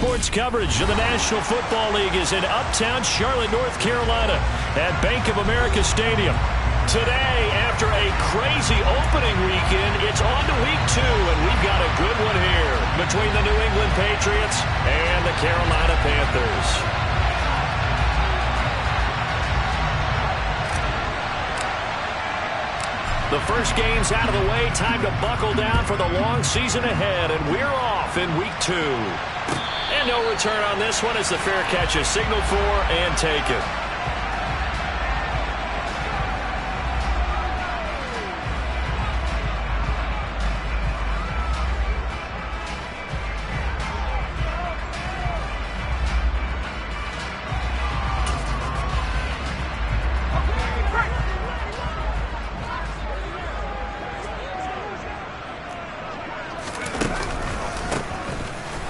sports coverage of the National Football League is in uptown Charlotte, North Carolina at Bank of America Stadium. Today, after a crazy opening weekend, it's on to week 2, and we've got a good one here between the New England Patriots and the Carolina Panthers. The first game's out of the way. Time to buckle down for the long season ahead, and we're off in week 2. And no return on this one as the fair catch is signaled for and taken.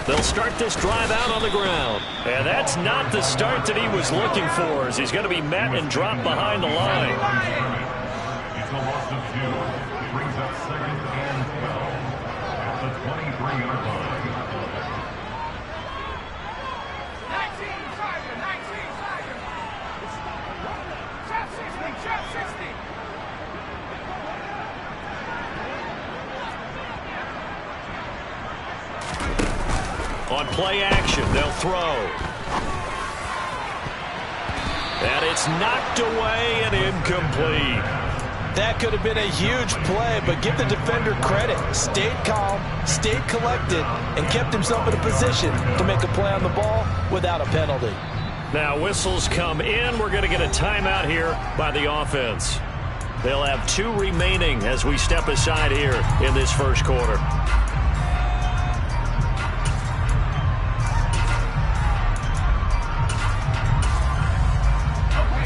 They'll start this drive out on the ground. And that's not the start that he was looking for, as he's going to be met and dropped behind the line. It's a loss of 2. Brings up 2nd and 12 at the 23-yard line. 60. On play action, they'll throw. And it's knocked away and incomplete. That could have been a huge play, but give the defender credit. Stayed calm, stayed collected, and kept himself in a position to make a play on the ball without a penalty. Now whistles come in. We're going to get a timeout here by the offense. They'll have 2 remaining as we step aside here in this first quarter.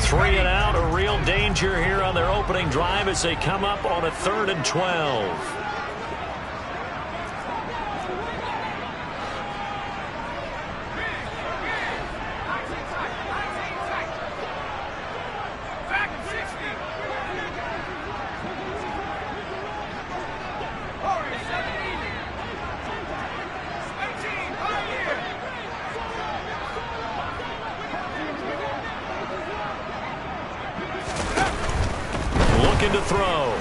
3 and out, a real danger here on their opening drive as they come up on a 3rd and 12. Looking to throw.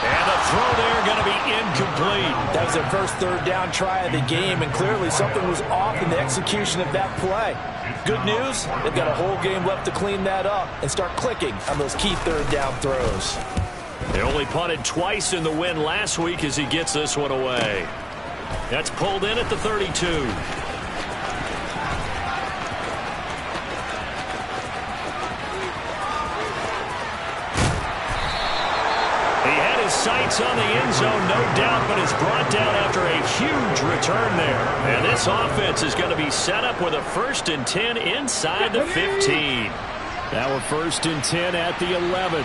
And the throw there going to be incomplete. That was their first 3rd down try of the game, and clearly something was off in the execution of that play. Good news, they've got a whole game left to clean that up and start clicking on those key 3rd down throws. They only punted twice in the win last week as he gets this one away. That's pulled in at the 32. Sights on the end zone, no doubt, but is brought down after a huge return there. And this offense is going to be set up with a 1st and 10 inside the 15. Now a 1st and 10 at the 11.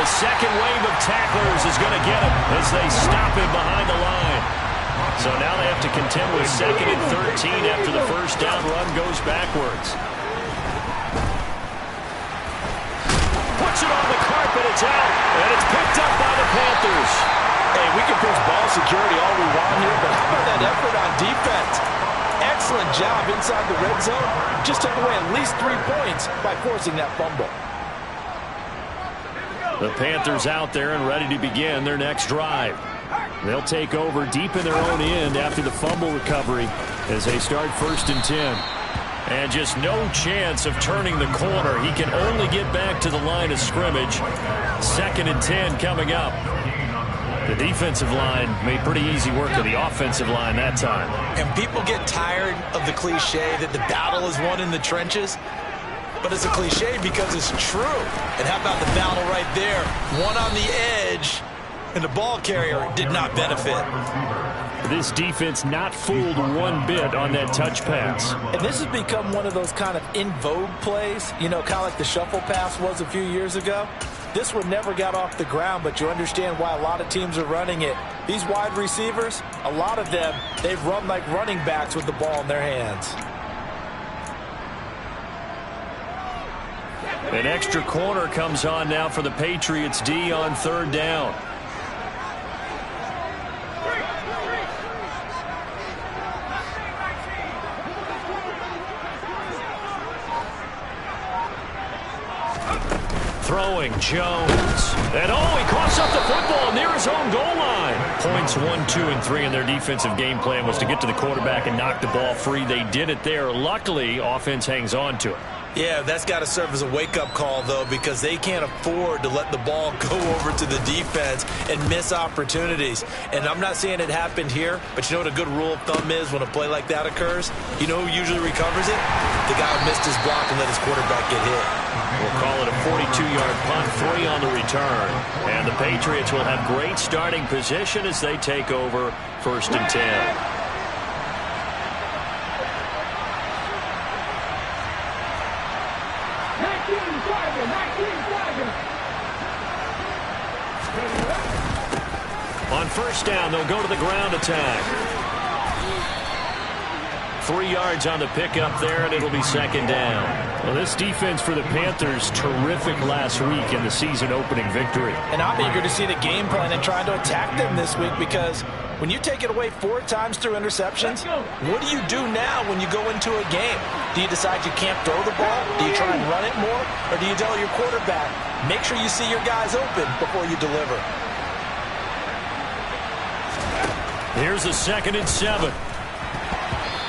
Second wave of tacklers is going to get him as they stop him behind the line. So now they have to contend with 2nd and 13 after the first down run goes backwards. Puts it on the carpet, it's out, and it's picked up by the Panthers. Hey, we can push ball security all we want here, but how about that effort on defense? Excellent job inside the red zone. Just took away at least 3 points by forcing that fumble. The Panthers out there and ready to begin their next drive. They'll take over deep in their own end after the fumble recovery as they start 1st and 10. And just no chance of turning the corner. He can only get back to the line of scrimmage. 2nd and 10 coming up. The defensive line made pretty easy work of the offensive line that time. And people get tired of the cliche that the battle is won in the trenches. But it's a cliche because it's true. And how about the battle right there? One on the edge, and the ball carrier did not benefit. This defense not fooled one bit on that touch pass. And this has become one of those kind of in vogue plays, you know, kind of like the shuffle pass was a few years ago. This one never got off the ground, but you understand why a lot of teams are running it. These wide receivers, a lot of them, they've run like running backs with the ball in their hands. An extra corner comes on now for the Patriots D on 3rd down. Throwing Jones. And he coughs up the football near his own goal line. Points 1, 2, and 3 in their defensive game plan was to get to the quarterback and knock the ball free. They did it there. Luckily, offense hangs on to it. Yeah, that's got to serve as a wake-up call, though, because they can't afford to let the ball go over to the defense and miss opportunities. And I'm not saying it happened here, but you know what a good rule of thumb is when a play like that occurs? You know who usually recovers it? The guy who missed his block and let his quarterback get hit. We'll call it a 42-yard punt, 3 on the return. And the Patriots will have great starting position as they take over 1st and 10. On 1st down, they'll go to the ground attack. 3 yards on the pickup there, and it'll be 2nd down. Well, this defense for the Panthers, terrific last week in the season-opening victory. And I'm eager to see the game plan and trying to attack them this week, because when you take it away 4 times through interceptions, what do you do now when you go into a game? Do you decide you can't throw the ball? Do you try and run it more? Or do you tell your quarterback, make sure you see your guys open before you deliver? Here's a 2nd and 7.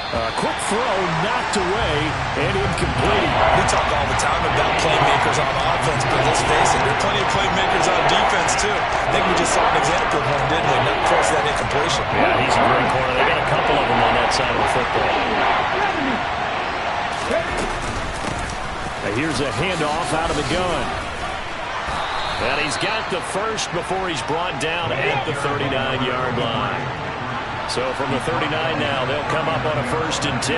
A quick throw knocked away and incomplete. We talk all the time about playmakers on offense, but let's face it, there are plenty of playmakers on defense, too. I think we just saw an example of one, didn't we? Not force that incompletion. Yeah, he's a great corner. They got a couple of them on that side of the football. Now here's a handoff out of the gun. And he's got the first before he's brought down at the 39-yard line. So from the 39 now, they'll come up on a 1st and 10.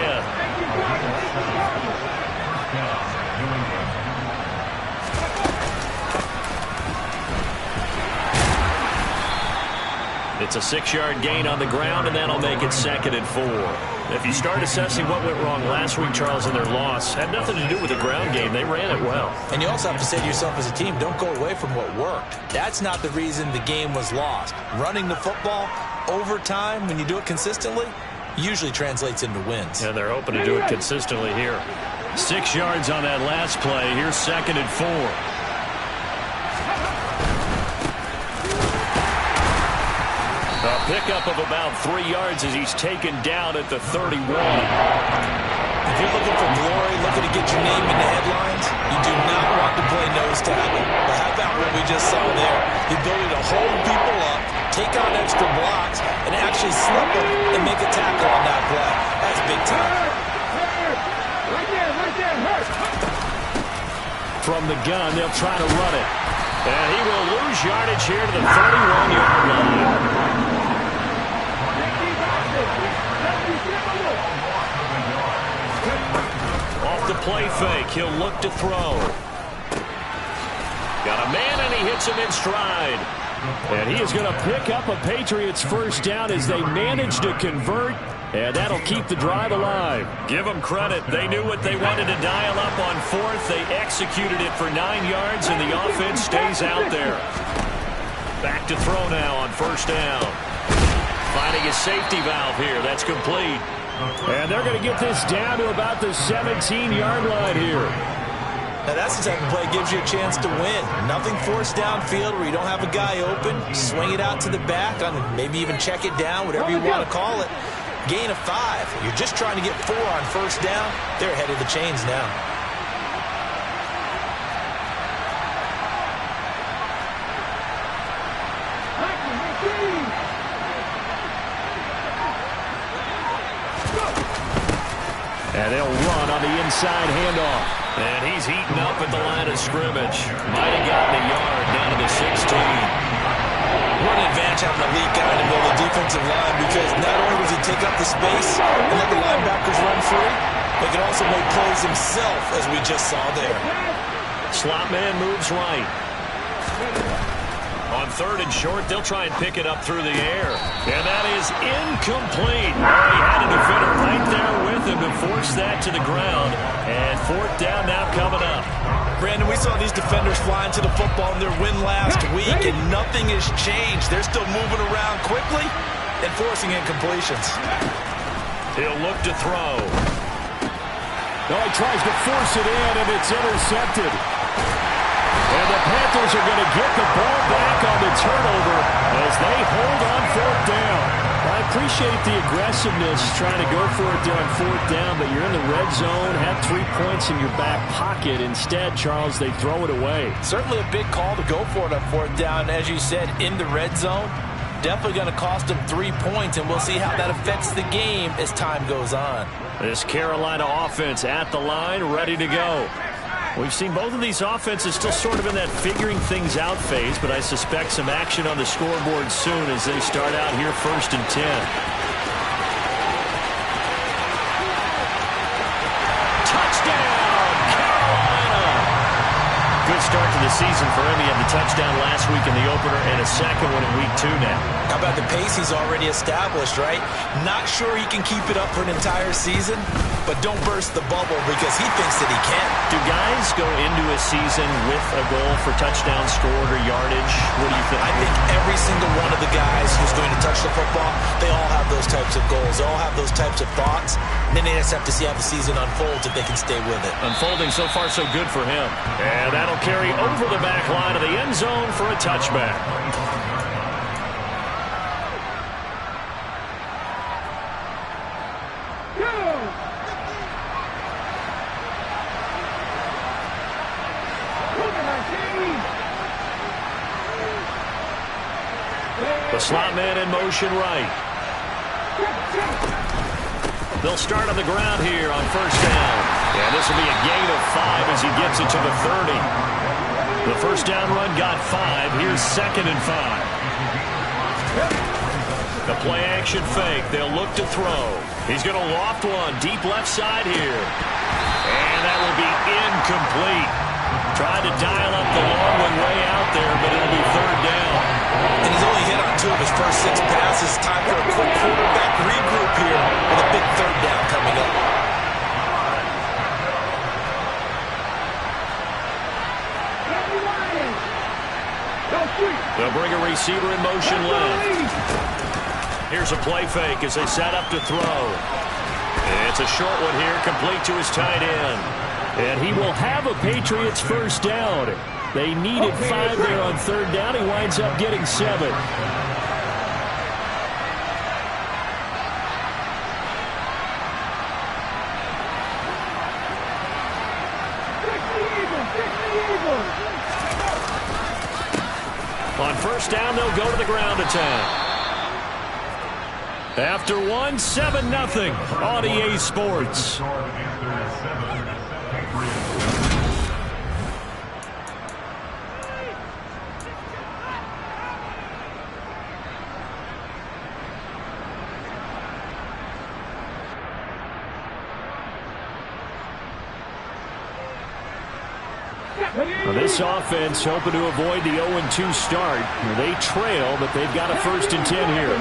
It's a 6-yard gain on the ground, and that'll make it 2nd and 4. If you start assessing what went wrong last week, Charles, in their loss, had nothing to do with the ground game. They ran it well. And you also have to say to yourself as a team, don't go away from what worked. That's not the reason the game was lost. Running the football over time, when you do it consistently, usually translates into wins. And they're hoping to do it consistently here. 6 yards on that last play. Here's 2nd and 4. A pickup of about 3 yards as he's taken down at the 31. If you're looking for glory, looking to get your name in the headlines, you do not want to play nose tackle. But how about what we just saw there? The ability to hold people up, take on extra blocks, and actually slip them and make a tackle on that play. That's big time. From the gun, they'll try to run it. And he will lose yardage here to the 31-yard line. Off the play fake, he'll look to throw. Got a man, and he hits him in stride. And he is going to pick up a Patriots 1st down as they manage to convert. And that'll keep the drive alive. Give them credit. They knew what they wanted to dial up on 4th. They executed it for 9 yards, and the offense stays out there. Back to throw now on 1st down. Finding his safety valve here. That's complete. And they're going to get this down to about the 17-yard line here. Now that's the type of play that gives you a chance to win. Nothing forced downfield where you don't have a guy open. Swing it out to the back, maybe even check it down, whatever you want to call it. Gain of 5. You're just trying to get 4 on 1st down. They're ahead of the chains now. And they'll run on the inside handoff. And he's heating up at the line of scrimmage. Might have gotten a yard down to the 16. What an advantage having a lead guy in the middle of the defensive line, because not only does he take up the space and let the linebackers run free, but he can also make plays himself, as we just saw there. Slot man moves right. On 3rd and short, they'll try and pick it up through the air. And that is incomplete. He had a defender right there with him to force that to the ground. And 4th down now coming up. Brandon, we saw these defenders flying to the football in their win last week, and nothing has changed. They're still moving around quickly and forcing incompletions. He'll look to throw. No, he tries to force it in, and it's intercepted. And the Panthers are going to get the ball back on the turnover as they hold on 4th down. I appreciate the aggressiveness trying to go for it there on 4th down, but you're in the red zone, have 3 points in your back pocket. Instead, Charles, they throw it away. Certainly a big call to go for it on 4th down. As you said, in the red zone, definitely going to cost them 3 points, and we'll see how that affects the game as time goes on. This Carolina offense at the line, ready to go. We've seen both of these offenses still sort of in that figuring things out phase, but I suspect some action on the scoreboard soon as they start out here 1st and 10. Touchdown, Carolina! Good start to the season for him. He had the touchdown last week in the opener and a second one in week 2 now. How about the pace he's already established, right? Not sure he can keep it up for an entire season, but don't burst the bubble because he thinks that he can. Do guys go into a season with a goal for touchdowns scored or yardage? What do you think? I think every single one of the guys who's going to touch the football, they all have those types of goals. They all have those types of thoughts. And then they just have to see how the season unfolds if they can stay with it. Unfolding so far so good for him. And that'll carry over the back line of the end zone for a touchback. The slot man in motion right. They'll start on the ground here on 1st down. And this will be a gain of 5 as he gets it to the 30. The 1st down run got 5. Here's 2nd and 5. The play action fake. They'll look to throw. He's going to loft one deep left side here. And that will be incomplete. Tried to dial up the long one way out there, but it'll be 3rd down. And he's only hit on 2 of his first 6 passes. Time for a quick quarterback regroup here with a big 3rd down coming up. They'll bring a receiver in motion left. Here's a play fake as they set up to throw. It's a short one here, complete to his tight end. And he will have a Patriots 1st down. They needed 5 there on 3rd down. He winds up getting 7. On 1st down, they'll go to the ground attack. After 1, 7-0 on EA Sports. Well, this offense hoping to avoid the 0-2 start. They trail, but they've got a 1st and 10 here.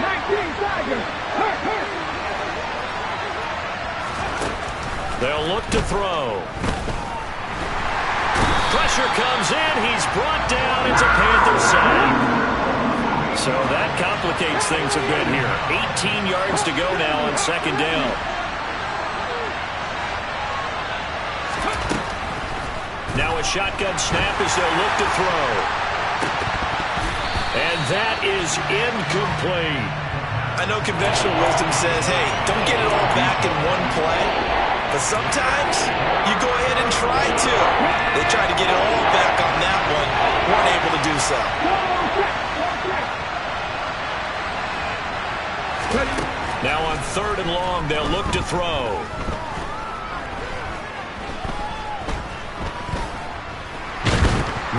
They'll look to throw. Pressure comes in. He's brought down. It's a Panther sack. So that complicates things a bit here. 18 yards to go now on 2nd down. Now a shotgun snap as they'll look to throw. And that is incomplete. I know conventional wisdom says, hey, don't get it all back in one play. But sometimes you go ahead and try to. They tried to get it all back on that one. Weren't able to do so. Now on 3rd and long, they'll look to throw.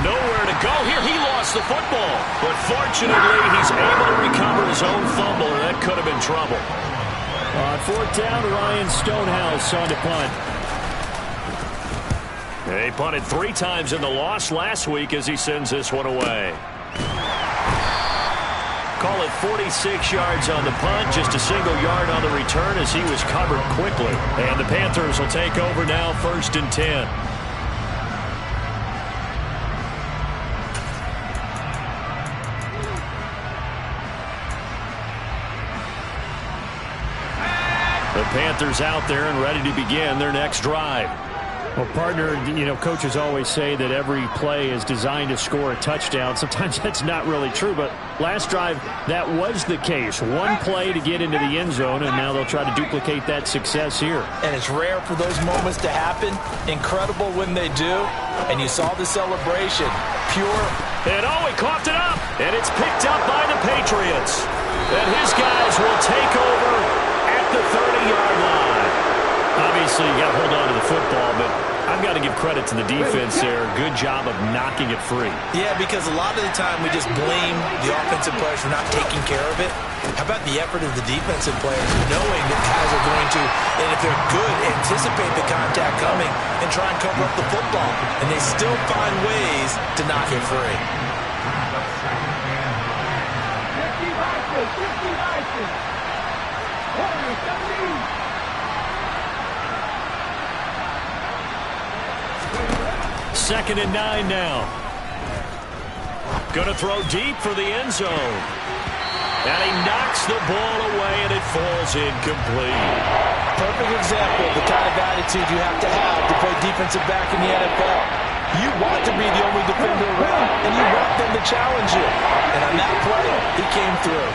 Nowhere to go here. He lost the football. But fortunately, he's able to recover his own fumble, and that could have been trouble. On 4th down, Ryan Stonehouse on to punt. They punted 3 times in the loss last week as he sends this one away. Call it 46 yards on the punt, just a single yard on the return as he was covered quickly. And the Panthers will take over now, 1st and 10. The Panthers out there and ready to begin their next drive. Well, partner, coaches always say that every play is designed to score a touchdown. Sometimes that's not really true, but last drive, that was the case. One play to get into the end zone, and now they'll try to duplicate that success here. And it's rare for those moments to happen. Incredible when they do. And you saw the celebration. Pure. And he coughed it up. And it's picked up by the Patriots. And his guys will take over at the 30-yard line. Obviously, you got to hold on to the football, but I've got to give credit to the defense there. Good job of knocking it free. Yeah, because a lot of the time we just blame the offensive players for not taking care of it. How about the effort of the defensive players knowing that guys are going to, and if they're good, anticipate the contact coming and try and cover up the football. And they still find ways to knock it free. Second and 9 now. Going to throw deep for the end zone. And he knocks the ball away, and it falls incomplete. Perfect example of the kind of attitude you have to play defensive back in the NFL. You want to be the only defender around, and you want them to challenge you. And on that play, he came through.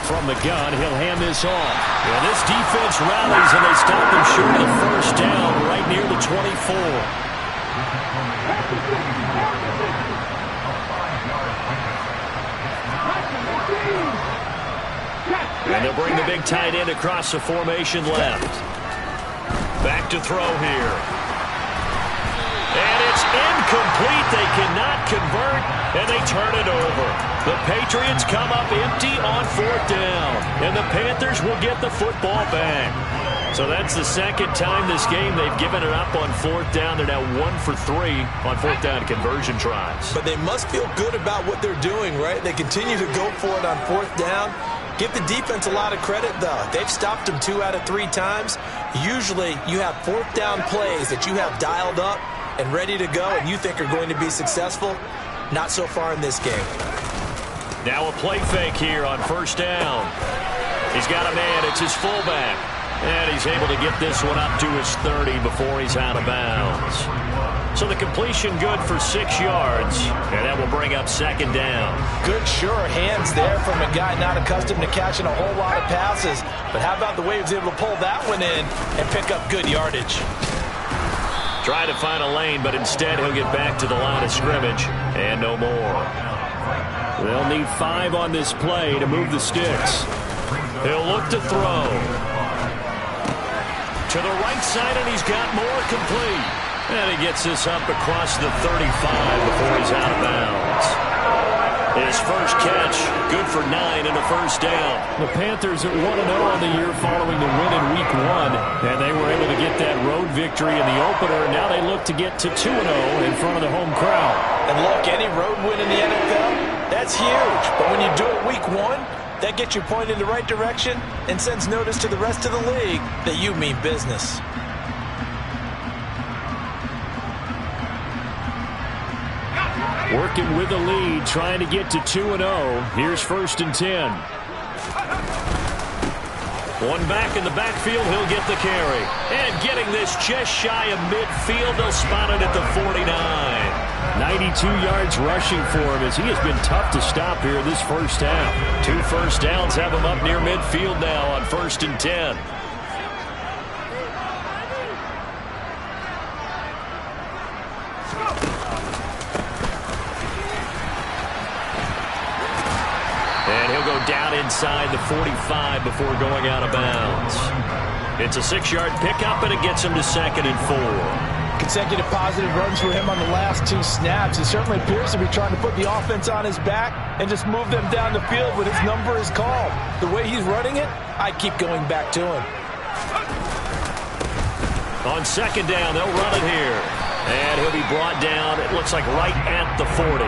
From the gun, he'll hand this off. And this defense rallies, and they stop him short of the first down right near the 24. And they'll bring the big tight end across the formation left. Back to throw here. And it's incomplete. They cannot convert, and they turn it over. The Patriots come up empty on 4th down, and the Panthers will get the football back. So that's the second time this game they've given it up on 4th down. They're now 1 for 3 on 4th down conversion tries. But they must feel good about what they're doing, right? They continue to go for it on 4th down. Give the defense a lot of credit, though. They've stopped them 2 out of 3 times. Usually you have 4th down plays that you have dialed up and ready to go and you think are going to be successful. Not so far in this game. Now a play fake here on 1st down. He's got a man. It's his fullback. And he's able to get this one up to his 30 before he's out of bounds. So the completion good for 6 yards. And that will bring up 2nd down. Good, sure hands there from a guy not accustomed to catching a whole lot of passes. But how about the way he was able to pull that one in and pick up good yardage? Trying to find a lane, but instead he'll get back to the line of scrimmage. And no more. They'll need 5 on this play to move the sticks. He'll look to throw. To the right side, and he's got more complete. And he gets this up across the 35 before he's out of bounds. His first catch, good for 9 and a 1st down. The Panthers at 1-0 on the year following the win in Week 1. And they were able to get that road victory in the opener. Now they look to get to 2-0 in front of the home crowd. And look, any road win in the NFL, that's huge. But when you do it Week 1, that gets you pointed in the right direction and sends notice to the rest of the league that you mean business. Working with the lead, trying to get to 2-0. Here's 1st and 10. One back in the backfield, he'll get the carry. And getting this just shy of midfield, they'll spot it at the 49. 92 yards rushing for him as he has been tough to stop here this first half. 2 1st downs have him up near midfield now on 1st and 10. And he'll go down inside the 45 before going out of bounds. It's a 6-yard pickup, and it gets him to 2nd and 4. Consecutive positive runs for him on the last 2 snaps. He certainly appears to be trying to put the offense on his back and just move them down the field when his number is called. The way he's running it, I keep going back to him. On second down, they'll run it here. And he'll be brought down, it looks like right at the 40.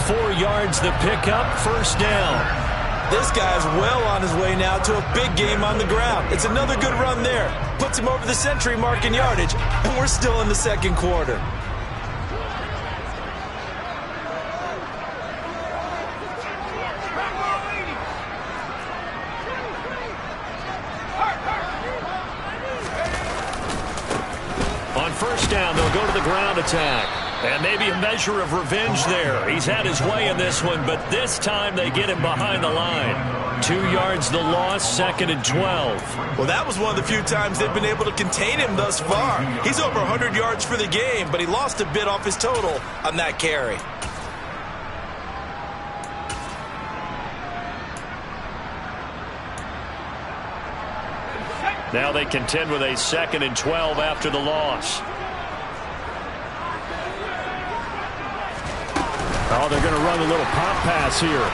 4 yards the pickup, first down. This guy's well on his way now to a big game on the ground. It's another good run there. Puts him over the century mark in yardage, and we're still in the second quarter. On first down, they'll go to the ground attack. And maybe a measure of revenge there. He's had his way in this one, but this time they get him behind the line. 2 yards the loss, second and 12. Well, that was one of the few times they've been able to contain him thus far. He's over 100 yards for the game, but he lost a bit off his total on that carry. Now they contend with a second and 12 after the loss. Oh, they're going to run a little pop pass here.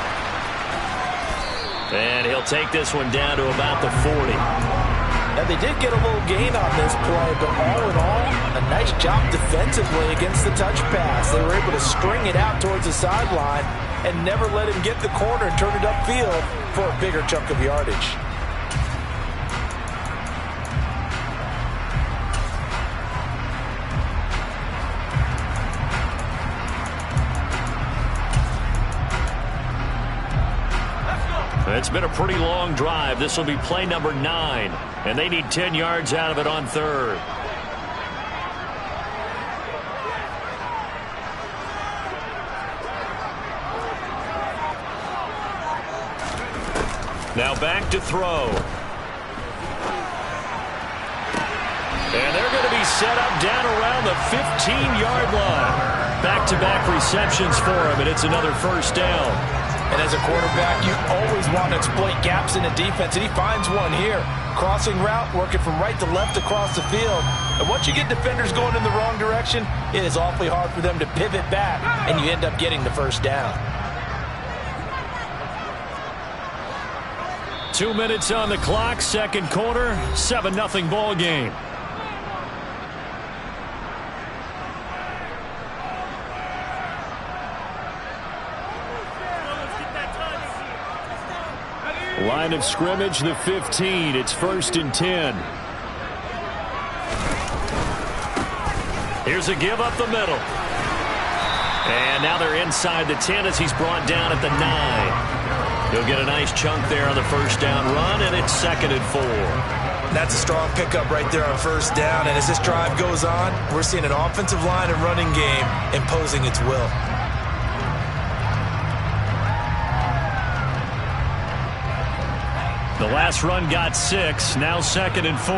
And he'll take this one down to about the 40. Now, they did get a little gain on this play, but all in all, a nice job defensively against the touch pass. They were able to string it out towards the sideline and never let him get the corner and turn it upfield for a bigger chunk of yardage. It's been a pretty long drive. This will be play number 9, and they need 10 yards out of it on third. Now back to throw. And they're going to be set up down around the 15-yard line. Back-to-back receptions for him, and it's another first down. And as a quarterback, you always want to exploit gaps in the defense, and he finds one here. Crossing route, working from right to left across the field. And once you get defenders going in the wrong direction, it is awfully hard for them to pivot back, and you end up getting the first down. 2 minutes on the clock, second quarter, 7-0 ball game. Line of scrimmage, the 15. It's first and 10. Here's a give up the middle. And now they're inside the 10 as he's brought down at the 9. He'll get a nice chunk there on the first down run, and it's second and 4. That's a strong pickup right there on first down. And as this drive goes on, we're seeing an offensive line and running game imposing its will. The last run got 6, now second and 4.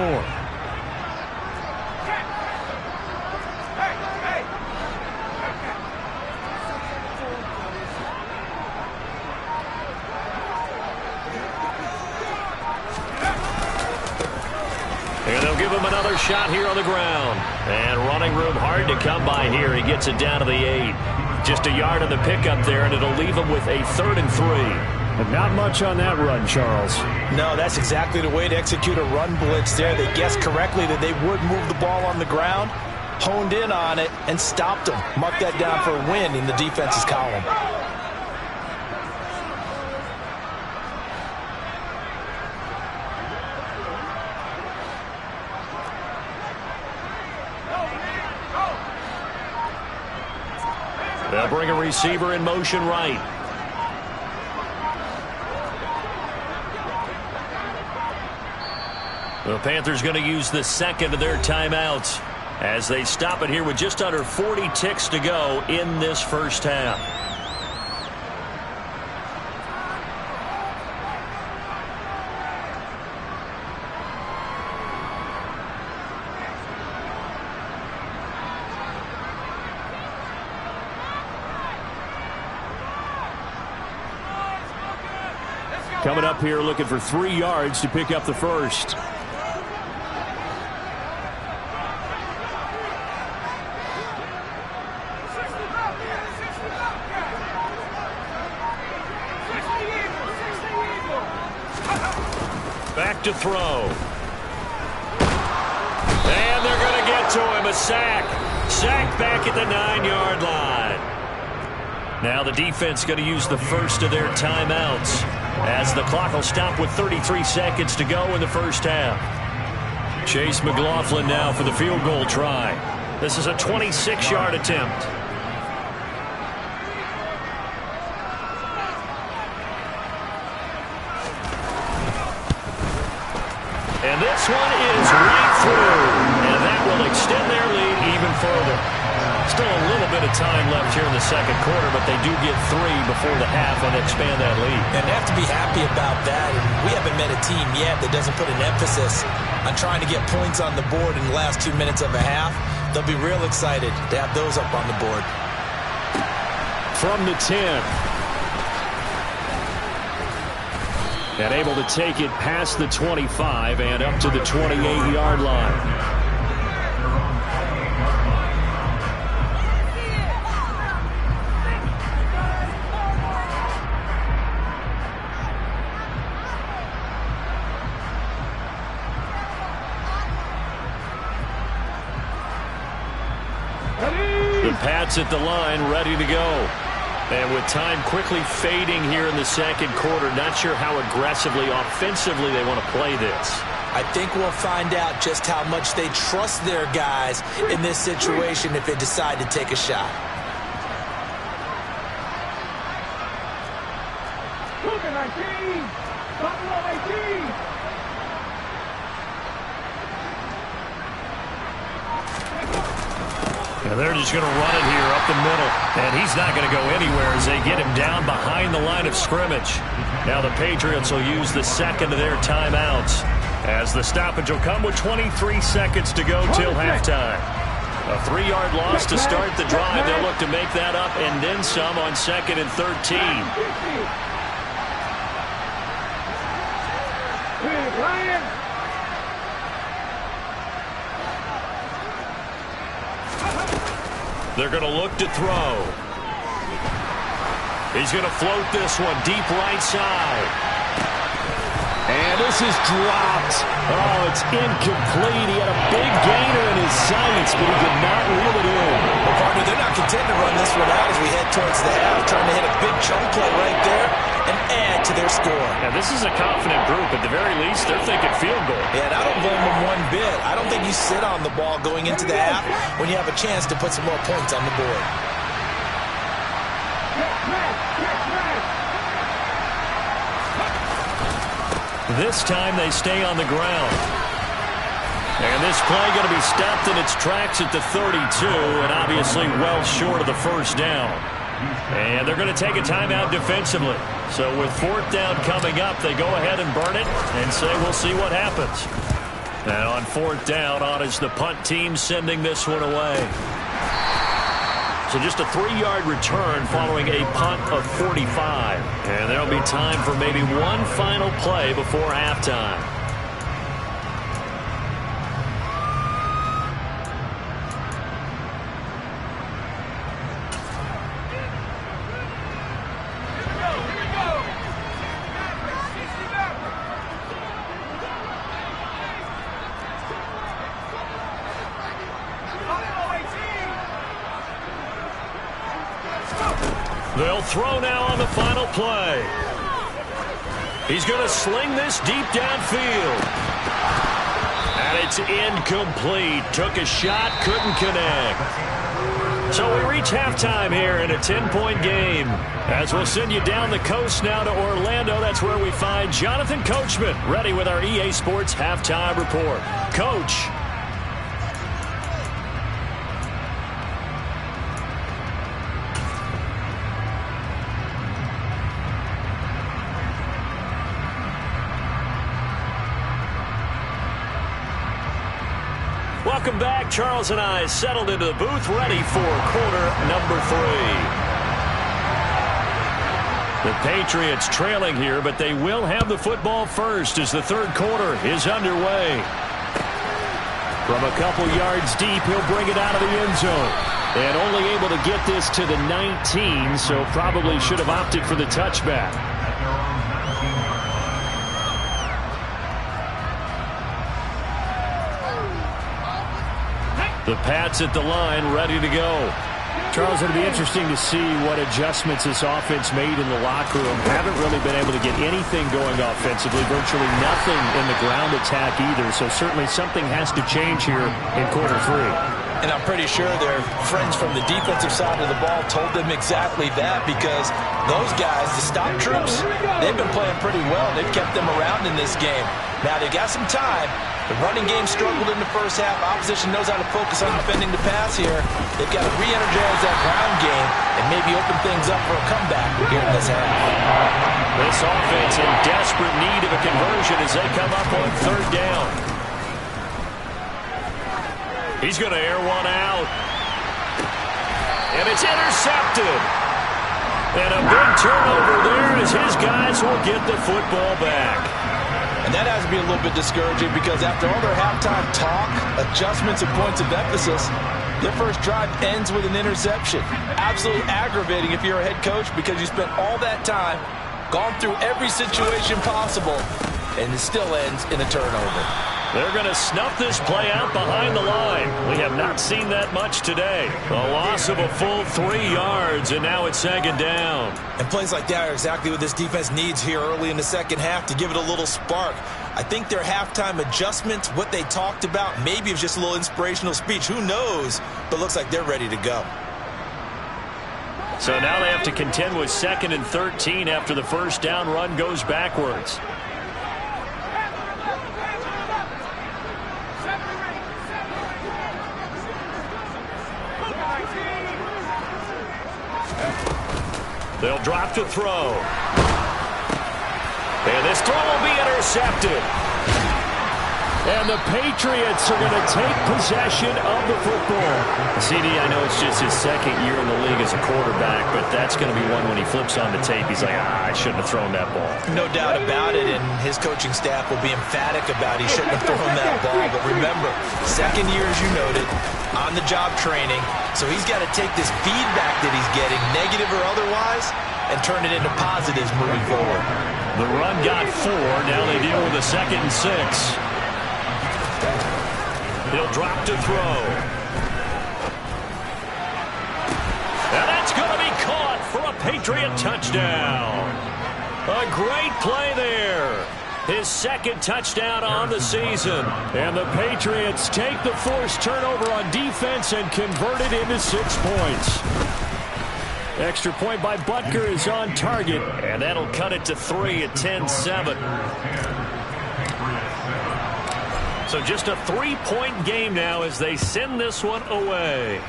And they'll give him another shot here on the ground. And running room hard to come by here. He gets it down to the 8. Just a yard on the pickup there, and it'll leave him with a 3rd and 3. But not much on that run, Charles. No, that's exactly the way to execute a run blitz there. They guessed correctly that they would move the ball on the ground, honed in on it, and stopped them. Mark that down for a win in the defense's column. They'll bring a receiver in motion right. The Panthers going to use the second of their timeouts as they stop it here with just under 40 ticks to go in this first half. Coming up here looking for 3 yards to pick up the first. Back to throw. And they're to him, a sack. Sack back at the 9-yard line. Now the defense going to use the first of their timeouts as the clock will stop with 33 seconds to go in the first half. Chase McLaughlin now for the field goal try. This is a 26-yard attempt. And this one is right through. And that will extend their lead even further. Still a little bit of time left here in the second quarter, but they do get 3 before the half and expand that lead. And they have to be happy about that. And we haven't met a team yet that doesn't put an emphasis on trying to get points on the board in the last 2 minutes of a half. They'll be real excited to have those up on the board. From the 10. And able to take it past the 25 and up to the 28-yard line. The Pats at the line, ready to go. And with time quickly fading here in the second quarter, not sure how aggressively, offensively they want to play this. I think we'll find out just how much they trust their guys in this situation if they decide to take a shot. And they're just going to run it here up the middle. And he's not going to go anywhere as they get him down behind the line of scrimmage. Now the Patriots will use the second of their timeouts as the stoppage will come with 23 seconds to go till halftime. A 3-yard loss to start the drive. They'll look to make that up and then some on 2nd and 13. They're going to look to throw. He's going to float this one deep right side. And this is dropped. Oh, it's incomplete. He had a big gainer in his sights, but he did not reel it in. Well, partner, they're not content to run this one out as we head towards the half, trying to hit a big chunk play right there and add to their score. Now, this is a confident group. At the very least, they're thinking field goal. Yeah, and I don't blame them one bit. I don't think you sit on the ball going into the half when you have a chance to put some more points on the board. This time they stay on the ground. And this play going to be stopped in its tracks at the 32, and obviously well short of the first down. And they're going to take a timeout defensively. So with 4th down coming up, they go ahead and burn it and say we'll see what happens. And on 4th down, on is the punt team sending this one away. So just a 3-yard return following a punt of 45. And there'll be time for maybe one final play before halftime. They'll throw now on the final play. He's going to sling this deep downfield. And it's incomplete. Took a shot, couldn't connect. So we reach halftime here in a 10-point game. As we'll send you down the coast now to Orlando, that's where we find Jonathan Coachman, ready with our EA Sports Halftime Report. Coach. Welcome back. Charles and I settled into the booth, ready for quarter number 3. The Patriots trailing here, but they will have the football first as the third quarter is underway. From a couple yards deep, he'll bring it out of the end zone. And only able to get this to the 19, so probably should have opted for the touchback. The Pats at the line, ready to go. Charles, it'll be interesting to see what adjustments this offense made in the locker room. Haven't really been able to get anything going offensively, virtually nothing in the ground attack either, so certainly something has to change here in quarter 3. And I'm pretty sure their friends from the defensive side of the ball told them exactly that, because those guys, the stop troops, they've been playing pretty well. They've kept them around in this game. Now, they've got some time. The running game struggled in the first half. Opposition knows how to focus on defending the pass here. They've got to re-energize that ground game and maybe open things up for a comeback here in this half. This offense in desperate need of a conversion as they come up on 3rd down. He's going to air one out. And it's intercepted. And a big turnover there as his guys will get the football back. And that has to be a little bit discouraging, because after all their halftime talk, adjustments and points of emphasis, their first drive ends with an interception. Absolutely aggravating if you're a head coach, because you spent all that time, gone through every situation possible, and it still ends in a turnover. They're going to snuff this play out behind the line. We have not seen that much today. A loss of a full 3 yards, and now it's 2nd down. And plays like that are exactly what this defense needs here early in the second half to give it a little spark. I think their halftime adjustments, what they talked about, maybe it was just a little inspirational speech. Who knows? But looks like they're ready to go. So now they have to contend with 2nd and 13 after the first down run goes backwards. They'll drop to throw. And this throw will be intercepted. And the Patriots are going to take possession of the football. CD, I know it's just his 2nd year in the league as a quarterback, but that's going to be one when he flips on the tape. He's like, I shouldn't have thrown that ball. No doubt about it, and his coaching staff will be emphatic about he shouldn't have thrown that ball. But remember, 2nd year, as you noted, on-the-job training. So he's got to take this feedback that he's getting, negative or otherwise, and turn it into positives moving forward. The run got 4. Now they deal with a 2nd and 6. He'll drop to throw. And that's going to be caught for a Patriot touchdown. A great play there. His 2nd touchdown on the season. And the Patriots take the forced turnover on defense and convert it into 6 points. Extra point by Butker is on target, and that'll cut it to 3 at 10-7. So just a 3-point game now as they send this one away.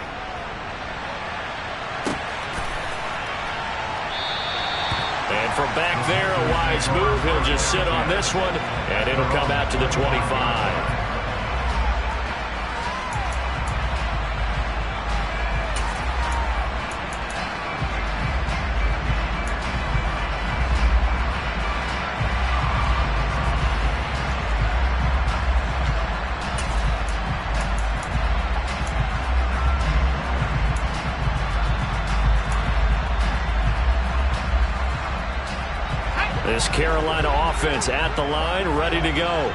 And from back there, a wise move. He'll just sit on this one, and it'll come out to the 25. This Carolina offense at the line, ready to go.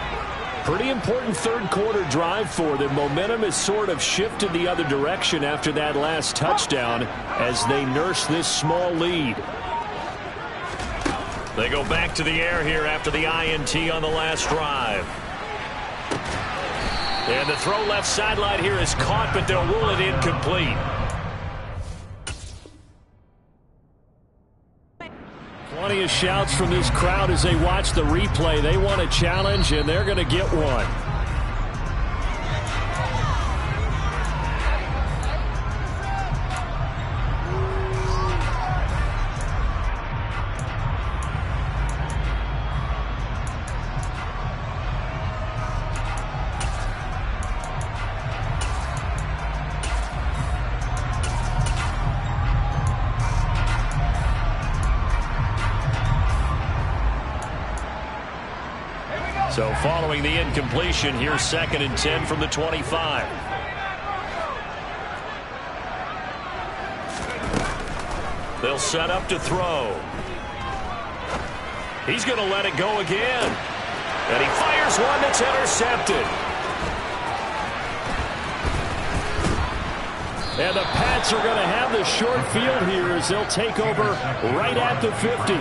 Pretty important 3rd quarter drive for them. Momentum has sort of shifted the other direction after that last touchdown as they nurse this small lead. They go back to the air here after the INT on the last drive. And the throw left sideline here is caught, but they'll rule it incomplete. Plenty of shouts from this crowd as they watch the replay. They want a challenge, and they're going to get one. So following the incompletion, here's 2nd and 10 from the 25. They'll set up to throw. He's going to let it go again. And he fires one that's intercepted. And the Pats are going to have the short field here as they'll take over right at the 50.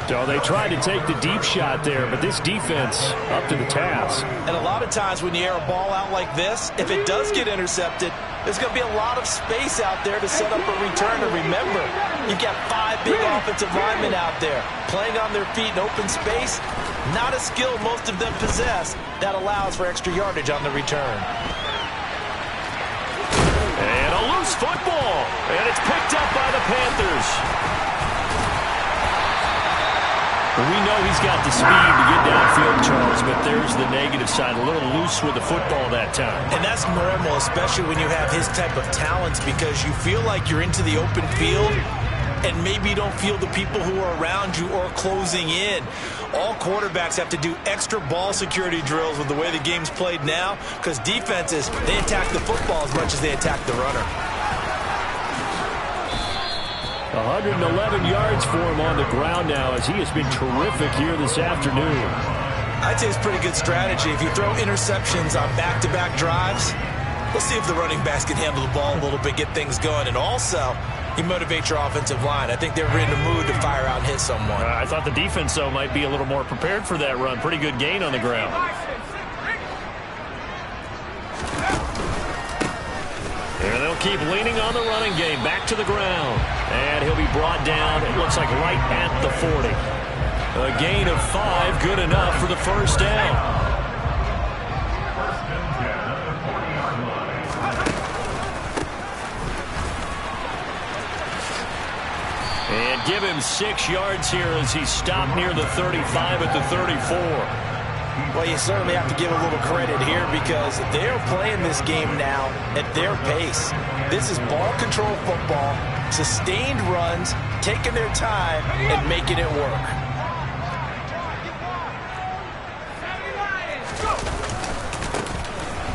So they tried to take the deep shot there, but this defense up to the task. And a lot of times when you air a ball out like this, if it does get intercepted, there's going to be a lot of space out there to set up a return. And remember, you've got 5 big offensive linemen out there playing on their feet in open space. Not a skill most of them possess that allows for extra yardage on the return. And a loose football, and it's picked up by the Panthers. We know he's got the speed to get downfield, Charles, but there's the negative side. A little loose with the football that time. And that's normal, especially when you have his type of talents, because you feel like you're into the open field and maybe you don't feel the people who are around you or closing in. All quarterbacks have to do extra ball security drills with the way the game's played now, because defenses, they attack the football as much as they attack the runner. 111 yards for him on the ground now as he has been terrific here this afternoon. I'd say it's pretty good strategy. If you throw interceptions on back-to-back drives, we'll see if the running backs can handle the ball a little bit, get things going. And also, you motivate your offensive line. I think they're in the mood to fire out and hit someone. I thought the defense, though, might be a little more prepared for that run. Pretty good gain on the ground. And they'll keep leaning on the running game. Back to the ground. And he'll be brought down, it looks like right at the 40. A gain of 5, good enough for the first down. And give him 6 yards here as he's stopped near the 35 at the 34. Well, you certainly have to give a little credit here because they're playing this game now at their pace. This is ball control football, sustained runs, taking their time and making it work.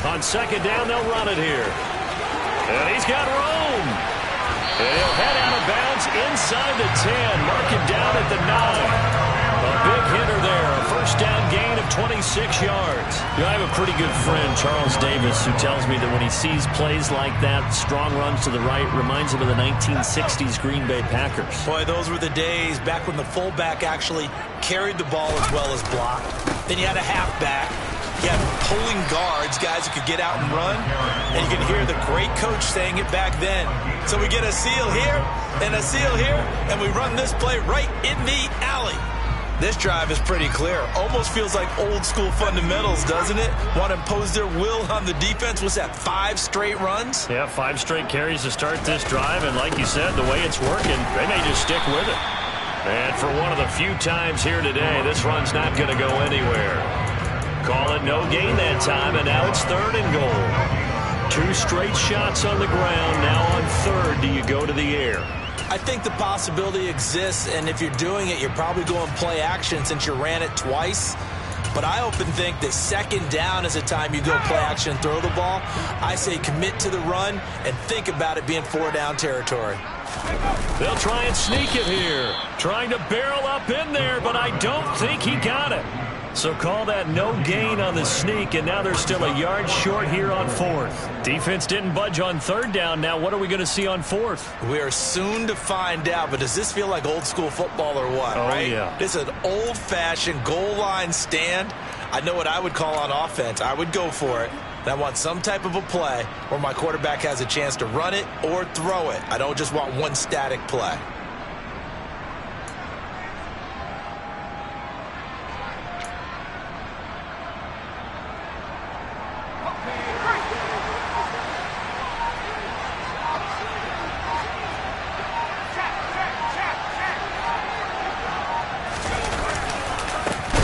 On second down, they'll run it here. And he's got room. And he'll head out of bounds inside the 10, mark it down at the 9. A big hitter there, a first down gain of 26 yards. You know, I have a pretty good friend, Charles Davis, who tells me that when he sees plays like that, strong runs to the right, reminds him of the 1960s Green Bay Packers. Boy, those were the days back when the fullback actually carried the ball as well as blocked. Then you had a halfback. You had pulling guards, guys who could get out and run. And you can hear the great coach saying it back then. So we get a seal here and a seal here, and we run this play right in the alley. This drive is pretty clear. Almost feels like old school fundamentals, doesn't it? Want to impose their will on the defense. Was that 5 straight runs? Yeah, 5 straight carries to start this drive. And like you said, the way it's working, they may just stick with it. And for one of the few times here today, this run's not going to go anywhere. Call it no gain that time, and now it's 3rd and goal. 2 straight shots on the ground. Now on 3rd, do you go to the air? I think the possibility exists, and if you're doing it, you're probably going play action since you ran it twice. But I often think that 2nd down is a time you go play action and throw the ball. I say commit to the run and think about it being 4-down territory. They'll try and sneak it here. Trying to barrel up in there, but I don't think he got it. So call that no gain on the sneak, and now they're still a yard short here on 4th. Defense didn't budge on 3rd down. Now what are we going to see on 4th? We are soon to find out, but does this feel like old school football or what, oh, right? Yeah. This is an old-fashioned goal line stand. I know what I would call on offense. I would go for it. And I want some type of a play where my quarterback has a chance to run it or throw it. I don't just want one static play.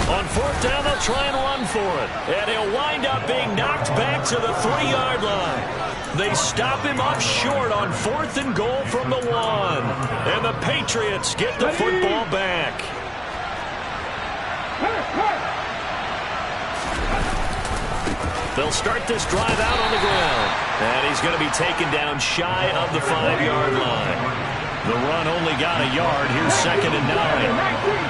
On 4th down, they'll try and run for it. And he'll wind up being knocked back to the 3-yard line. They stop him up short on 4th and goal from the 1. And the Patriots get the football back. They'll start this drive out on the ground. And he's going to be taken down shy of the 5-yard line. The run only got a yard. Here's 2nd and 9.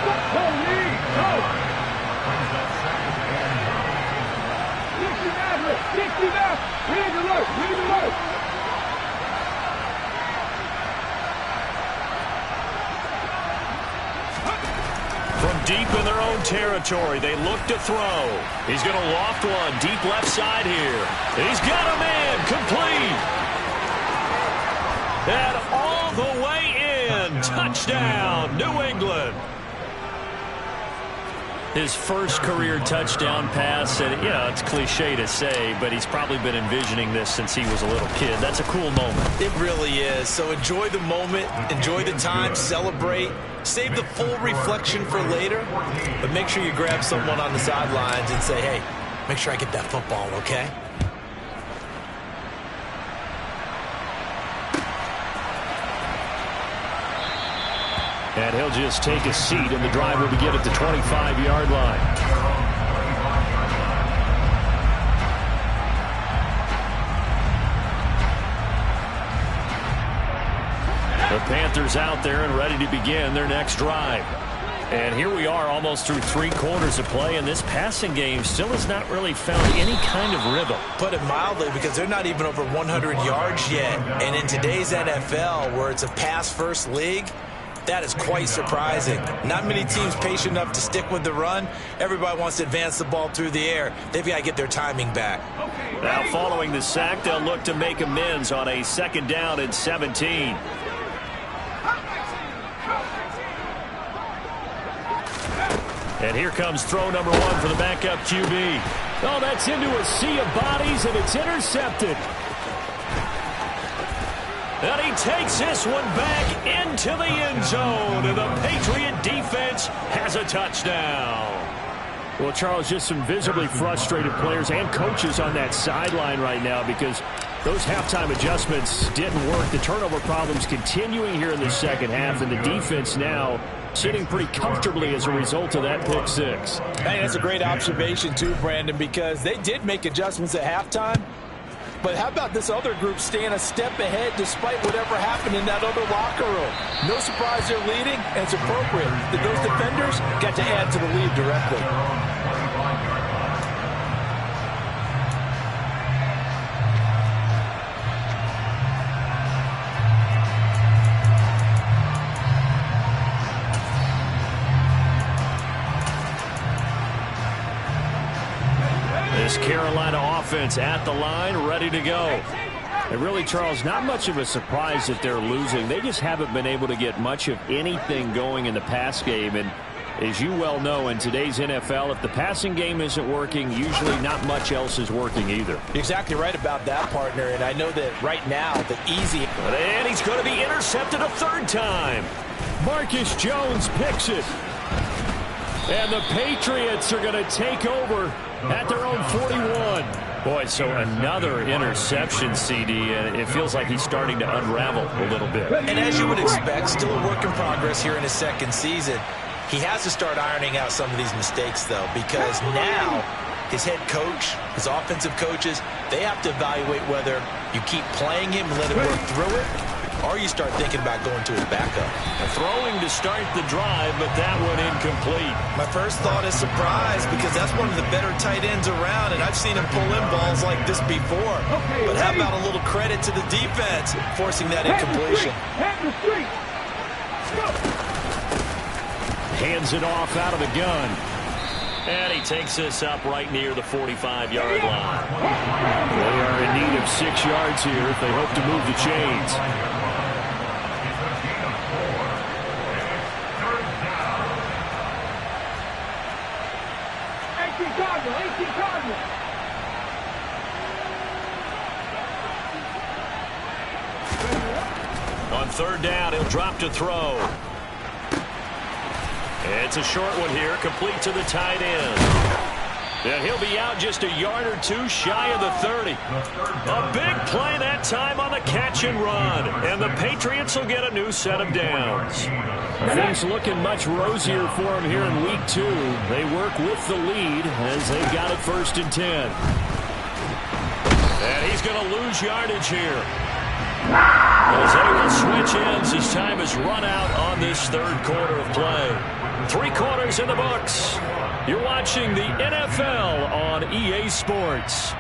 deep in their own territory. They look to throw. He's going to loft one deep left side here. He's got a man complete. And all the way in. Touchdown, New England. His first career touchdown pass, and yeah, it's cliche to say, but he's probably been envisioning this since he was a little kid. That's a cool moment. It really is. So enjoy the moment, enjoy the time, celebrate, save the full reflection for later, but make sure you grab someone on the sidelines and say, hey, make sure I get that football, okay? And he'll just take a seat, and the drive will begin at the 25-yard line. The Panthers out there and ready to begin their next drive. And here we are almost through 3 quarters of play, and this passing game still has not really found any kind of rhythm. Put it mildly, because they're not even over 100 yards yet. And in today's NFL, where it's a pass-first league, that is quite surprising. Not many teams patient enough to stick with the run. Everybody wants to advance the ball through the air. They've got to get their timing back. Now following the sack, they'll look to make amends on a 2nd down and 17. And here comes throw number 1 for the backup QB. Oh, that's into a sea of bodies, and it's intercepted. And he takes this one back into the end zone, and the Patriot defense has a touchdown. Well, Charles, just some visibly frustrated players and coaches on that sideline right now because those halftime adjustments didn't work. The turnover problems continuing here in the second half, and the defense now sitting pretty comfortably as a result of that pick 6. Hey, that's a great observation too, Brandon, because they did make adjustments at halftime. But how about this other group staying a step ahead despite whatever happened in that other locker room? No surprise they're leading, and it's appropriate that those defenders got to add to the lead directly. This Carolina offense at the line, ready to go. And really, Charles, not much of a surprise that they're losing. They just haven't been able to get much of anything going in the pass game. And as you well know, in today's NFL, if the passing game isn't working, usually not much else is working either. You're exactly right about that, partner. And I know that right now, the easy... And he's going to be intercepted a 3rd time. Marcus Jones picks it. And the Patriots are going to take over at their own 41. Boy, so another interception, CD, and it feels like he's starting to unravel a little bit. And as you would expect, still a work in progress here in his 2nd season. He has to start ironing out some of these mistakes, though, because now his head coach, his offensive coaches, they have to evaluate whether you keep playing him and let him work through it, or you start thinking about going to his backup. Throwing to start the drive, but that one incomplete. My first thought is surprise, because that's one of the better tight ends around, and I've seen him pull in balls like this before. But how about a little credit to the defense forcing that incompletion? Hands it off out of the gun. And he takes this up right near the 45-yard line. They are in need of 6 yards here if they hope to move the chains. On 3rd down, he'll drop to throw. It's a short one here, complete to the tight end. And he'll be out just a yard or 2 shy of the 30. A big play that time on the catch and run. And the Patriots will get a new set of downs. Things looking much rosier for them here in week 2. They work with the lead as they've got it 1st and 10. And he's going to lose yardage here. As they will switch ends as time has run out on this 3rd quarter of play. 3 quarters in the books. You're watching the NFL on EA Sports.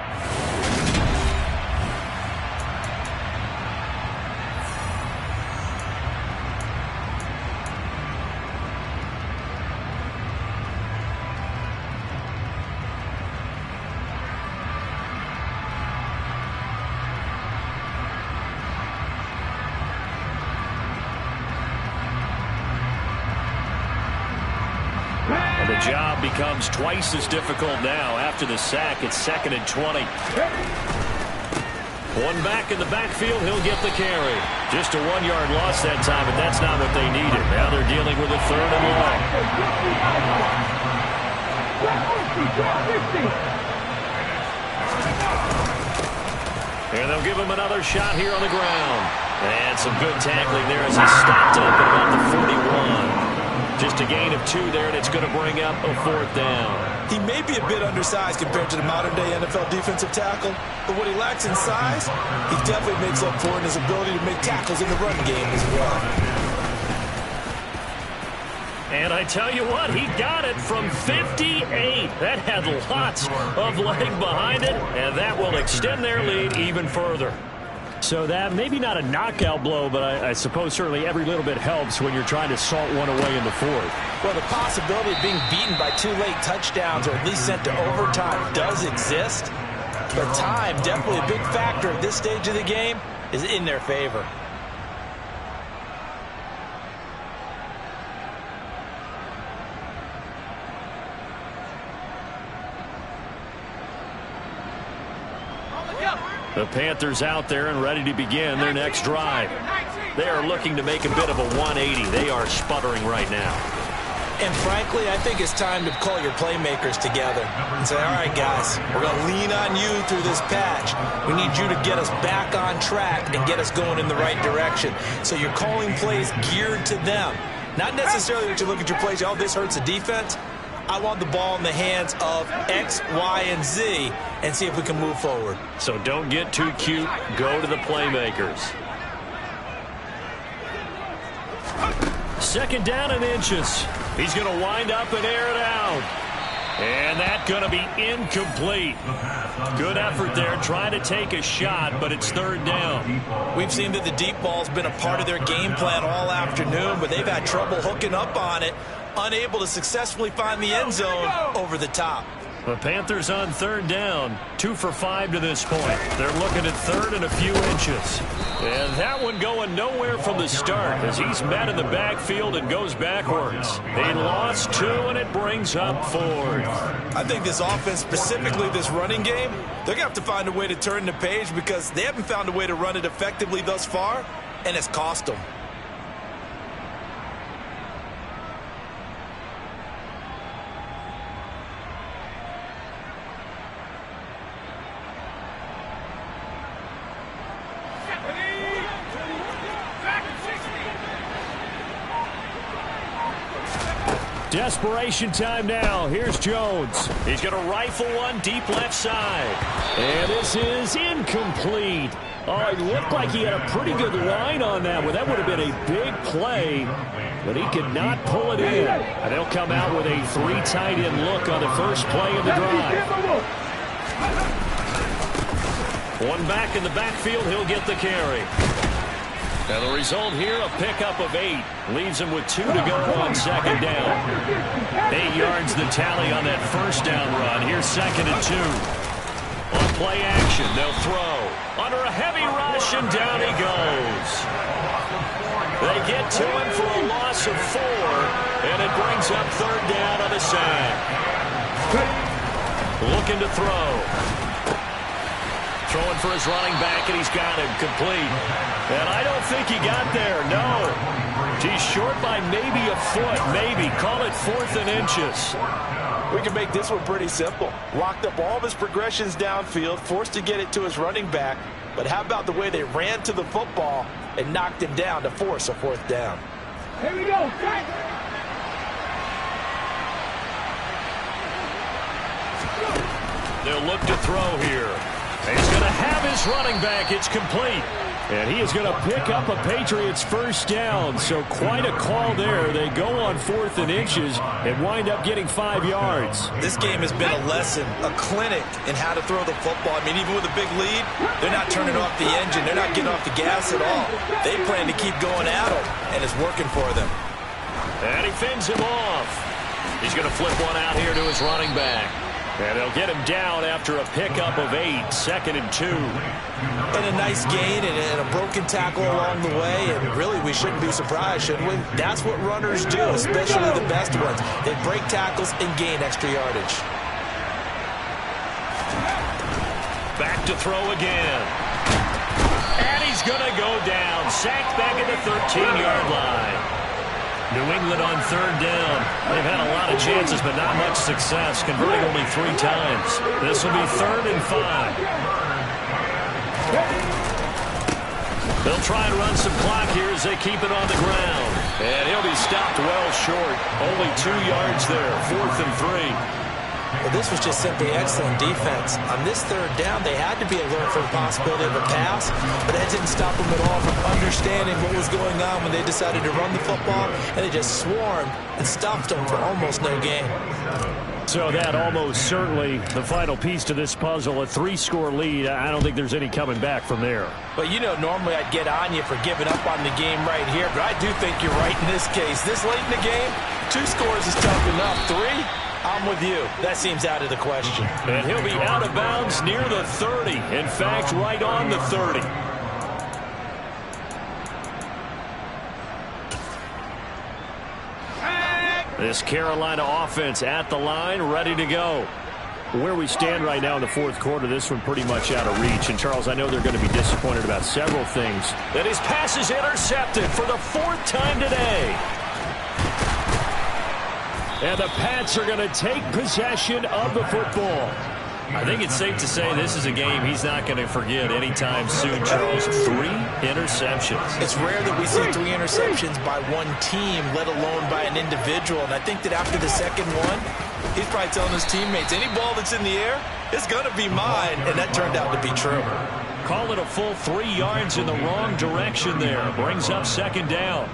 job becomes twice as difficult now. After the sack, it's 2nd and 20. One back in the backfield, he'll get the carry. Just a 1-yard loss that time, but that's not what they needed. Now they're dealing with a 3rd and long. And they'll give him another shot here on the ground. And some good tackling there as he stopped up at about the 41. Just a gain of 2 there, and it's going to bring up a 4th down. He may be a bit undersized compared to the modern-day NFL defensive tackle, but what he lacks in size, he definitely makes up for in his ability to make tackles in the run game as well. And I tell you what, he got it from 58. That had lots of leg behind it, and that will extend their lead even further. So that maybe not a knockout blow, but I suppose certainly every little bit helps when you're trying to salt one away in the 4th. Well, the possibility of being beaten by 2 late touchdowns or at least sent to overtime does exist. But time, definitely a big factor at this stage of the game, is in their favor. The Panthers out there and ready to begin their next drive. They are looking to make a bit of a 180. They are sputtering right now. And frankly, I think it's time to call your playmakers together and say, all right, guys, we're going to lean on you through this patch. We need you to get us back on track and get us going in the right direction. So you're calling plays geared to them. Not necessarily that you look at your plays, oh, this hurts the defense. I want the ball in the hands of X, Y, and Z and see if we can move forward. So don't get too cute. Go to the playmakers. 2nd down and inches. He's going to wind up and air it out. And that's going to be incomplete. Good effort there trying to take a shot, but it's 3rd down. We've seen that the deep ball's been a part of their game plan all afternoon, but they've had trouble hooking up on it, unable to successfully find the end zone over the top. The Panthers on 3rd down, 2 for 5 to this point. They're looking at 3rd and a few inches. And that one going nowhere from the start as he's met in the backfield and goes backwards. He lost 2, and it brings up 4th. I think this offense, specifically this running game, they're going to have to find a way to turn the page because they haven't found a way to run it effectively thus far, and it's cost them. Desperation time now. Here's Jones. He's going to rifle one deep left side. And this is incomplete. Oh, it looked like he had a pretty good line on that one. That would have been a big play, but he could not pull it in. And they'll come out with a 3 tight end look on the first play of the drive. One back in the backfield. He'll get the carry. And the result here, a pickup of 8. Leaves him with 2 to go on 2nd down. 8 yards the tally on that 1st down run. Here's 2nd and 2. On play action, they'll throw. Under a heavy rush, and down he goes. They get to him for a loss of 4, and it brings up 3rd down on the sack. Looking to throw. Throwing for his running back, and he's got him complete. And I don't think he got there, no. He's short by maybe a foot, maybe. Call it 4th and inches. We can make this one pretty simple. Locked up all of his progressions downfield, forced to get it to his running back. But how about the way they ran to the football and knocked him down to force a 4th down? Here we go. They'll look to throw here. He's going to have his running back. It's complete. And he is going to pick up a Patriots 1st down. So quite a call there. They go on 4th and inches and wind up getting 5 yards. This game has been a lesson, a clinic in how to throw the football. I mean, even with a big lead, they're not turning off the engine. They're not getting off the gas at all. They plan to keep going at them, and it's working for them. And he fends him off. He's going to flip one out here to his running back. And they'll get him down after a pickup of 8, 2nd and 2. And a nice gain and a broken tackle along the way, and really we shouldn't be surprised, should we? That's what runners do, especially the best ones. They break tackles and gain extra yardage. Back to throw again. And he's going to go down. Sacked back at the 13-yard line. New England on 3rd down. They've had a lot of chances, but not much success, converting only 3 times. This will be 3rd and 5. They'll try and run some clock here as they keep it on the ground. And he'll be stopped well short. Only 2 yards there, 4th and 3. Well, this was just simply excellent defense. On this 3rd down, they had to be alert for the possibility of a pass, but that didn't stop them at all from understanding what was going on when they decided to run the football, and they just swarmed and stopped them for almost no gain. So that almost certainly the final piece to this puzzle, a 3-score lead. I don't think there's any coming back from there. But, you know, normally I'd get on you for giving up on the game right here, but I do think you're right in this case. This late in the game, 2 scores is tough enough. 3? I'm with you. That seems out of the question. And he'll be out of bounds near the 30. In fact, right on the 30. This Carolina offense at the line, ready to go. Where we stand right now in the 4th quarter, this one pretty much out of reach. And, Charles, I know they're going to be disappointed about several things. That his pass is intercepted for the 4th time today. And the Pats are going to take possession of the football. I think it's safe to say this is a game he's not going to forget anytime soon, Charles. 3 interceptions. It's rare that we see 3 interceptions by one team, let alone by an individual. And I think that after the second one, he's probably telling his teammates, any ball that's in the air, it's going to be mine. And that turned out to be true. Call it a full 3 yards in the wrong direction there. Brings up 2nd down.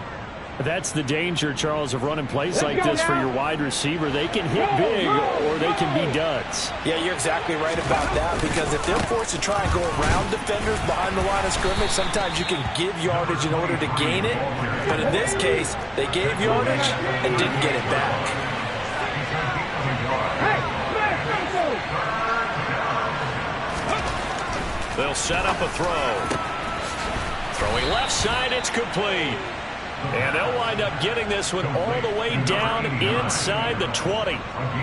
That's the danger, Charles, of running plays like this for your wide receiver. They can hit big or they can be duds. Yeah, you're exactly right about that, because if they're forced to try and go around defenders behind the line of scrimmage, sometimes you can give yardage in order to gain it. But in this case, they gave yardage and didn't get it back. They'll set up a throw. Throwing left side, it's complete. And they'll wind up getting this one all the way down inside the 20.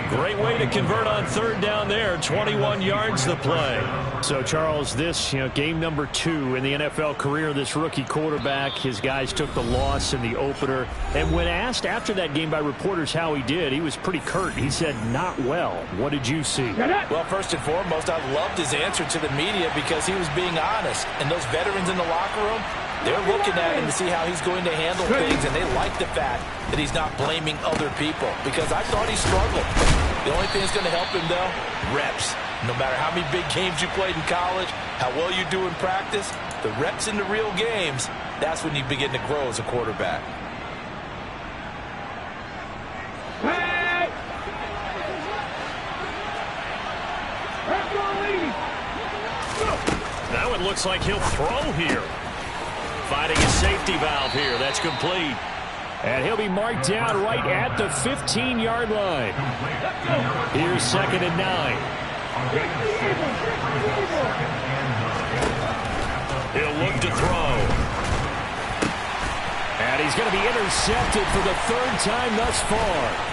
Great way to convert on 3rd down there. 21 yards to play. So, Charles, this, game number 2 in the NFL career of this rookie quarterback. His guys took the loss in the opener. And when asked after that game by reporters how he did, he was pretty curt. He said, not well. What did you see? Well, first and foremost, I loved his answer to the media because he was being honest. And those veterans in the locker room, they're looking at him to see how he's going to handle things, and they like the fact that he's not blaming other people, because I thought he struggled. The only thing that's going to help him, though, reps. No matter how many big games you played in college, how well you do in practice, the reps in the real games, that's when you begin to grow as a quarterback. Now it looks like he'll throw here. Finding a safety valve here. That's complete. And he'll be marked down right at the 15-yard line. Here's 2nd and 9. He'll look to throw. And he's going to be intercepted for the 3rd time thus far.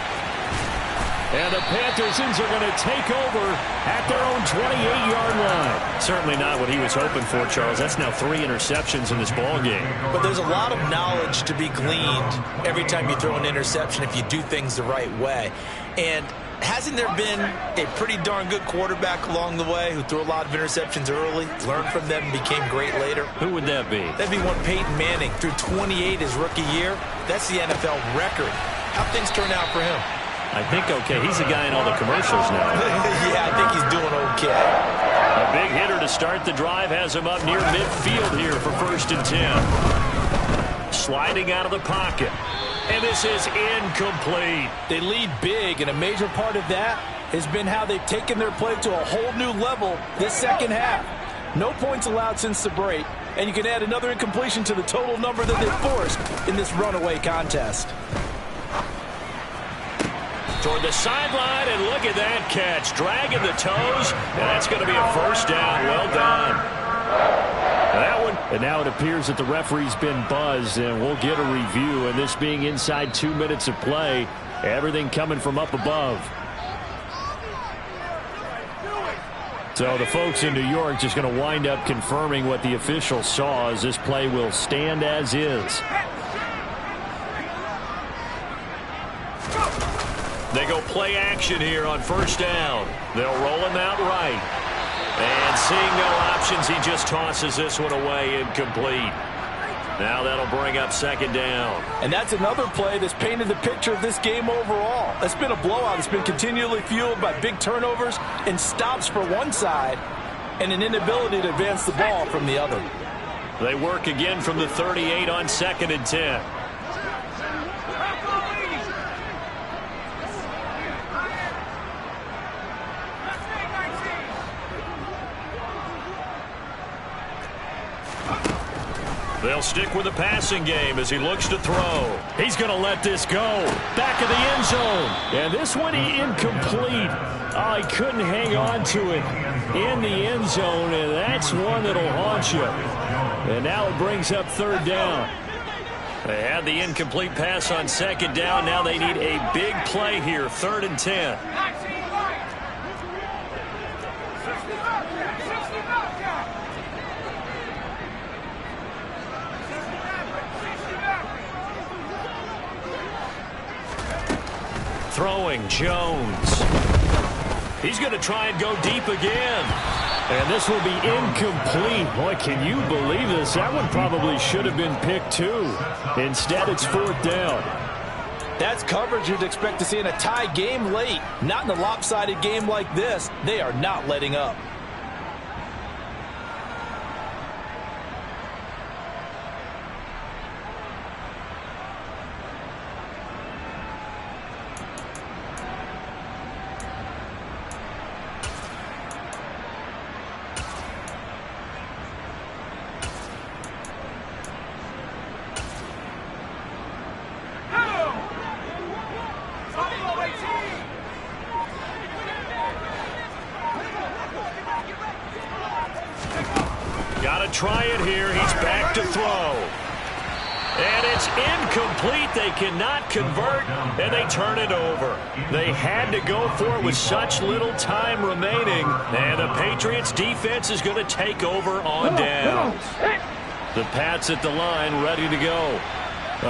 And the Panthers are going to take over at their own 28-yard line. Certainly not what he was hoping for, Charles. That's now 3 interceptions in this ball game. But there's a lot of knowledge to be gleaned every time you throw an interception if you do things the right way. And hasn't there been a pretty darn good quarterback along the way who threw a lot of interceptions early, learned from them, and became great later? Who would that be? That'd be one Peyton Manning. Threw 28 his rookie year. That's the NFL record. How'd things turn out for him? I think okay. He's the guy in all the commercials now. Yeah, I think he's doing okay. A big hitter to start the drive has him up near midfield here for 1st and 10. Sliding out of the pocket. And this is incomplete. They lead big, and a major part of that has been how they've taken their play to a whole new level this second half. No points allowed since the break, and you can add another incompletion to the total number that they forced in this runaway contest. toward the sideline, and look at that catch. Dragging the toes, and that's going to be a first down. Well done. That one, and now it appears that the referee's been buzzed, and we'll get a review. And this being inside 2 minutes of play, everything coming from up above. So the folks in New York just going to wind up confirming what the official saw, as this play will stand as is. They go play action here on first down. They'll roll him out right. And seeing no options, he just tosses this one away, incomplete. Now that'll bring up second down. And that's another play that's painted the picture of this game overall. It's been a blowout. It's been continually fueled by big turnovers and stops for one side and an inability to advance the ball from the other. They work again from the 38 on 2nd and 10. They'll stick with the passing game as he looks to throw. He's going to let this go. Back of the end zone. And this one incomplete. Oh, he couldn't hang on to it in the end zone, and that's one that'll haunt you. And now it brings up third down. They had the incomplete pass on second down. Now they need a big play here, 3rd and 10. Throwing Jones. He's going to try and go deep again. And this will be incomplete. Boy, can you believe this? That one probably should have been picked too. Instead, it's 4th down. That's coverage you'd expect to see in a tie game late. Not in a lopsided game like this. They are not letting up. Got to try it here. He's back to throw. And it's incomplete. They cannot convert, and they turn it over. They had to go for it with such little time remaining. And the Patriots defense is going to take over on downs. The Pats at the line, ready to go.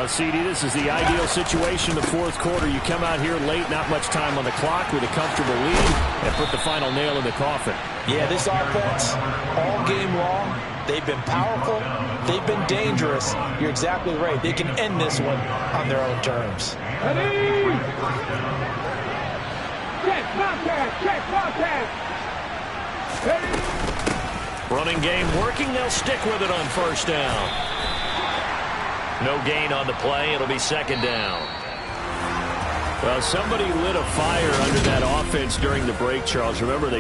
CD, this is the ideal situation in the 4th quarter. You come out here late, not much time on the clock, with a comfortable lead, and put the final nail in the coffin. Yeah, this offense, all game long, they've been powerful, they've been dangerous. You're exactly right. They can end this one on their own terms. Ready? Check contact, check contact. Ready? Running game working. They'll stick with it on first down. No gain on the play. It'll be second down. Well, somebody lit a fire under that offense during the break, Charles. Remember, they